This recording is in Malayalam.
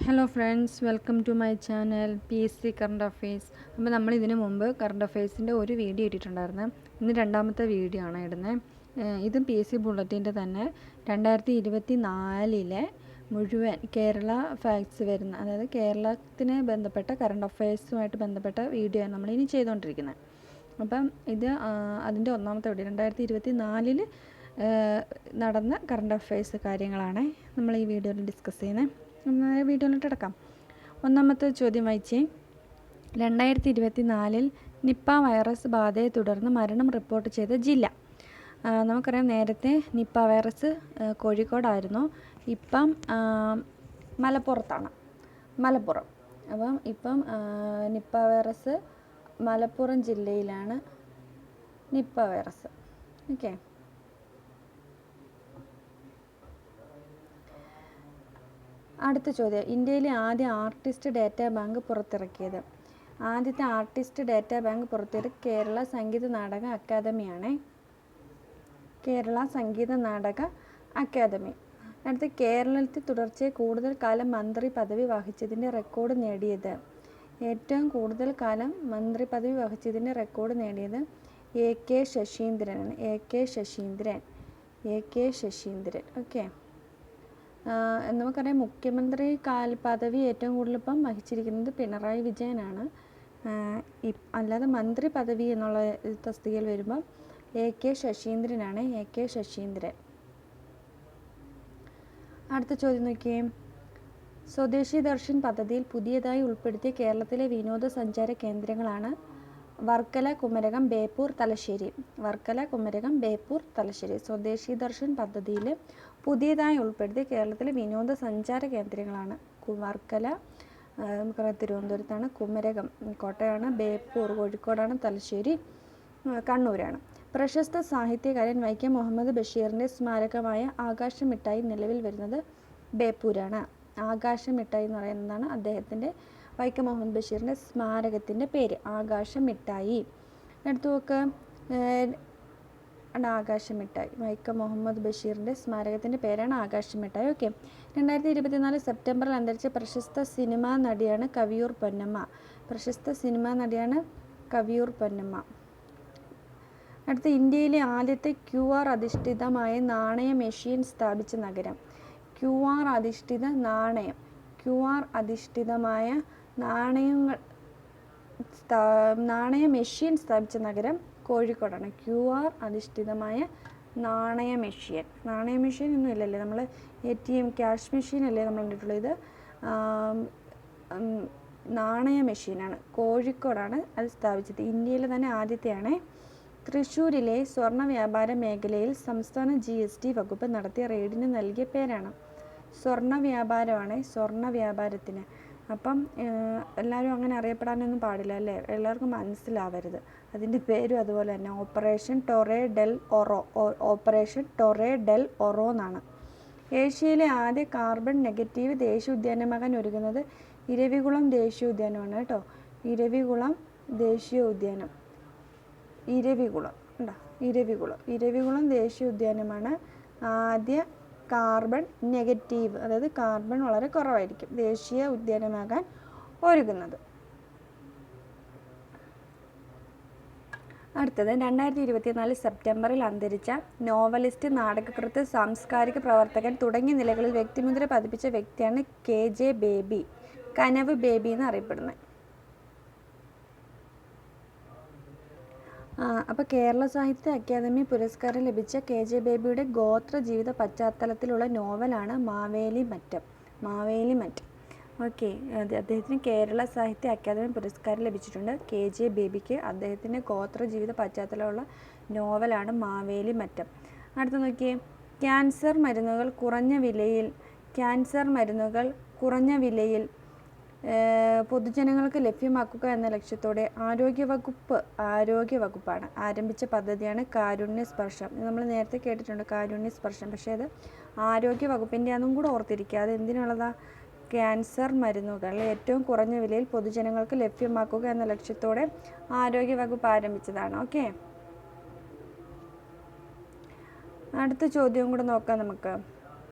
Hello friends, welcome to my channel PSC current affairs. അപ്പോൾ നമ്മൾ ഇതിനു മുമ്പ് കറണ്ട് അഫെയർസിൻ്റെ ഒരു വീഡിയോ ഇട്ടിട്ടുണ്ടായിരുന്നു. ഇന്ന് രണ്ടാമത്തെ വീഡിയോ ആണ് ഇടുന്നത്. ഇതും PSC ബുള്ളറ്റിൻ്റെ തന്നെ 2024 മുഴുവൻ കേരള ഫാക്ട്സ് വരുന്ന, അതായത് കേരളത്തിന് ബന്ധപ്പെട്ട കറണ്ട് അഫെയർസുമായിട്ട് ബന്ധപ്പെട്ട വീഡിയോ ആണ് നമ്മളിനി ചെയ്തുകൊണ്ടിരിക്കുന്നത്. അപ്പം ഇത് അതിൻ്റെ ഒന്നാമത്തെ വീഡിയോ 2024 നടന്ന കറണ്ട് അഫെയർസ് കാര്യങ്ങളാണ് നമ്മൾ ഈ വീഡിയോയിൽ ഡിസ്കസ് ചെയ്യുന്നത്. വീഡിയോയിലോട്ട് കിടക്കാം. ഒന്നാമത്തെ ചോദ്യം വായിച്ചേ. 2024 നിപ്പ വൈറസ് ബാധയെ തുടർന്ന് മരണം റിപ്പോർട്ട് ചെയ്ത ജില്ല. നമുക്കറിയാം, നേരത്തെ നിപ്പ വൈറസ് കോഴിക്കോടായിരുന്നു, ഇപ്പം മലപ്പുറത്താണ്. അപ്പം ഇപ്പം നിപ്പ വൈറസ് മലപ്പുറം ജില്ലയിലാണ് നിപ്പ വൈറസ്. ഓക്കെ. അടുത്ത ചോദ്യം. ഇന്ത്യയിലെ ആദ്യ ആർട്ടിസ്റ്റ് ഡാറ്റാ ബാങ്ക് പുറത്തിറക്കിയത്. ആദ്യത്തെ ആർട്ടിസ്റ്റ് ഡാറ്റാ ബാങ്ക് പുറത്തിറക്കിയത് കേരള സംഗീത നാടക അക്കാദമിയാണ്. കേരള സംഗീത നാടക അക്കാദമി. അടുത്ത, കേരളത്തിൽ തുടർച്ചയായി കൂടുതൽ കാലം മന്ത്രി പദവി വഹിച്ചതിൻ്റെ റെക്കോർഡ് നേടിയത്. ഏറ്റവും കൂടുതൽ കാലം മന്ത്രി പദവി വഹിച്ചതിൻ്റെ റെക്കോർഡ് നേടിയത് AK ശശീന്ദ്രനാണ്. AK ശശീന്ദ്രൻ. ഓക്കെ. നമുക്കറിയാം, മുഖ്യമന്ത്രി പദവി ഏറ്റവും കൂടുതൽ ഇപ്പം വഹിച്ചിരിക്കുന്നത് പിണറായി വിജയനാണ്. അല്ലാതെ മന്ത്രി പദവി എന്നുള്ള തസ്തികയിൽ വരുമ്പം AK ശശീന്ദ്രനാണ്. AK ശശീന്ദ്രൻ. അടുത്ത ചോദ്യം നോക്കിയേ. സ്വദേശി ദർശൻ പദ്ധതിയിൽ പുതിയതായി ഉൾപ്പെടുത്തിയ കേരളത്തിലെ വിനോദസഞ്ചാര കേന്ദ്രങ്ങളാണ് വർക്കല, കുമരകം, ബേപ്പൂർ, തലശ്ശേരി. സ്വദേശി ദർശൻ പദ്ധതിയിൽ പുതിയതായി ഉൾപ്പെടുത്തിയ കേരളത്തിലെ വിനോദസഞ്ചാര കേന്ദ്രങ്ങളാണ് വർക്കല, നമുക്കറിയാം തിരുവനന്തപുരത്താണ്, കുമരകം കോട്ടയമാണ്, ബേപ്പൂർ കോഴിക്കോടാണ്, തലശ്ശേരി കണ്ണൂരാണ്. പ്രശസ്ത സാഹിത്യകാരൻ വൈക്കം മുഹമ്മദ് ബഷീറിൻ്റെ സ്മാരകമായ ആകാശമിഠായി നിലവിൽ വരുന്നത് ബേപ്പൂരാണ്. ആകാശമിഠായി എന്ന് പറയുന്നതാണ് അദ്ദേഹത്തിൻ്റെ, വൈക്കം മുഹമ്മദ് ബഷീറിൻ്റെ സ്മാരകത്തിൻ്റെ പേര്, ആകാശമിഠായി. എടുത്തു നോക്ക്. ആകാശമിഠായി, വൈക്കം മുഹമ്മദ് ബഷീറിൻ്റെ സ്മാരകത്തിൻ്റെ പേരാണ് ആകാശമിഠായി. ഓക്കെ. 2024 സെപ്റ്റംബറിൽ അന്തരിച്ച പ്രശസ്ത സിനിമാ നടിയാണ് കവിയൂർ പൊന്നമ്മ. അടുത്ത, ഇന്ത്യയിലെ ആദ്യത്തെ QR അധിഷ്ഠിതമായ നാണയ മെഷീൻ സ്ഥാപിച്ച നഗരം. QR അധിഷ്ഠിതമായ നാണയ മെഷീൻ സ്ഥാപിച്ച നഗരം കോഴിക്കോടാണ്. QR അധിഷ്ഠിതമായ നാണയ മെഷീൻ ഒന്നും ഇല്ലല്ലേ, നമ്മൾ ATM ക്യാഷ് മെഷീൻ അല്ലേ നമ്മൾ കണ്ടിട്ടുള്ളത്. ഇത് നാണയ മെഷീനാണ്. കോഴിക്കോടാണ് അത് സ്ഥാപിച്ചത്. ഇന്ത്യയിലെ തന്നെ ആദ്യത്തെയാണ്. തൃശ്ശൂരിലെ സ്വർണ്ണ വ്യാപാര മേഖലയിൽ സംസ്ഥാന GST വകുപ്പ് നടത്തിയ റെയ്ഡിന് നൽകിയ പേരാണ്. സ്വർണ്ണ വ്യാപാരത്തിന്. അപ്പം എല്ലാവരും അങ്ങനെ അറിയപ്പെടാനൊന്നും പാടില്ല അല്ലേ, എല്ലാവർക്കും മനസ്സിലാവരുത്. അതിൻ്റെ പേരും അതുപോലെ തന്നെ, ഓപ്പറേഷൻ ടൊറേ ഡെൽ ഒറോ എന്നാണ്. ഏഷ്യയിലെ ആദ്യ കാർബൺ നെഗറ്റീവ് ദേശീയ ഉദ്യാനമാകാൻ ഒരുങ്ങുന്നത് ഇരവികുളം ദേശീയോദ്യാനമാണ് കേട്ടോ. ഇരവികുളം ദേശീയോദ്യാനമാണ് ആദ്യ കാർബൺ നെഗറ്റീവ്, അതായത് കാർബൺ വളരെ കുറവായിരിക്കും, ദേശീയ ഉദ്യാനമാകാൻ ഒരുങ്ങുന്നത്. അടുത്തത്, 2024 സെപ്റ്റംബറിൽ അന്തരിച്ച നോവലിസ്റ്റ്, നാടകകൃത്ത്, സാംസ്കാരിക പ്രവർത്തകൻ തുടങ്ങിയ നിലകളിൽ വ്യക്തിമുദ്ര പതിപ്പിച്ച വ്യക്തിയാണ് KJ ബേബി, കനവ് ബേബി എന്നറിയപ്പെടുന്നത്. അപ്പോൾ കേരള സാഹിത്യ അക്കാദമി പുരസ്കാരം ലഭിച്ച KJ ബേബിയുടെ ഗോത്ര ജീവിത പശ്ചാത്തലത്തിലുള്ള നോവലാണ് മാവേലിമറ്റം. ഓക്കെ. അദ്ദേഹത്തിന് കേരള സാഹിത്യ അക്കാദമി പുരസ്കാരം ലഭിച്ചിട്ടുണ്ട്. KJ ബേബിക്ക് അദ്ദേഹത്തിൻ്റെ ഗോത്ര ജീവിത പശ്ചാത്തലമുള്ള നോവലാണ് മാവേലിമറ്റം. അടുത്ത നോക്കിയേ. ക്യാൻസർ മരുന്നുകൾ കുറഞ്ഞ വിലയിൽ പൊതുജനങ്ങൾക്ക് ലഭ്യമാക്കുക എന്ന ലക്ഷ്യത്തോടെ ആരോഗ്യവകുപ്പാണ് ആരംഭിച്ച പദ്ധതിയാണ് കാരുണ്യസ്പർശം. നമ്മൾ നേരത്തെ കേട്ടിട്ടുണ്ട് കാരുണ്യസ്പർശം, പക്ഷേ അത് ആരോഗ്യവകുപ്പിൻ്റെ അതും കൂടെ ഓർത്തിരിക്കുക. അത് എന്തിനുള്ളതാ? ക്യാൻസർ മരുന്നുകൾ ഏറ്റവും കുറഞ്ഞ വിലയിൽ പൊതുജനങ്ങൾക്ക് ലഭ്യമാക്കുക എന്ന ലക്ഷ്യത്തോടെ ആരോഗ്യവകുപ്പ് ആരംഭിച്ചതാണ്. ഓക്കെ. അടുത്ത ചോദ്യവും കൂടെ നോക്കാം നമുക്ക്.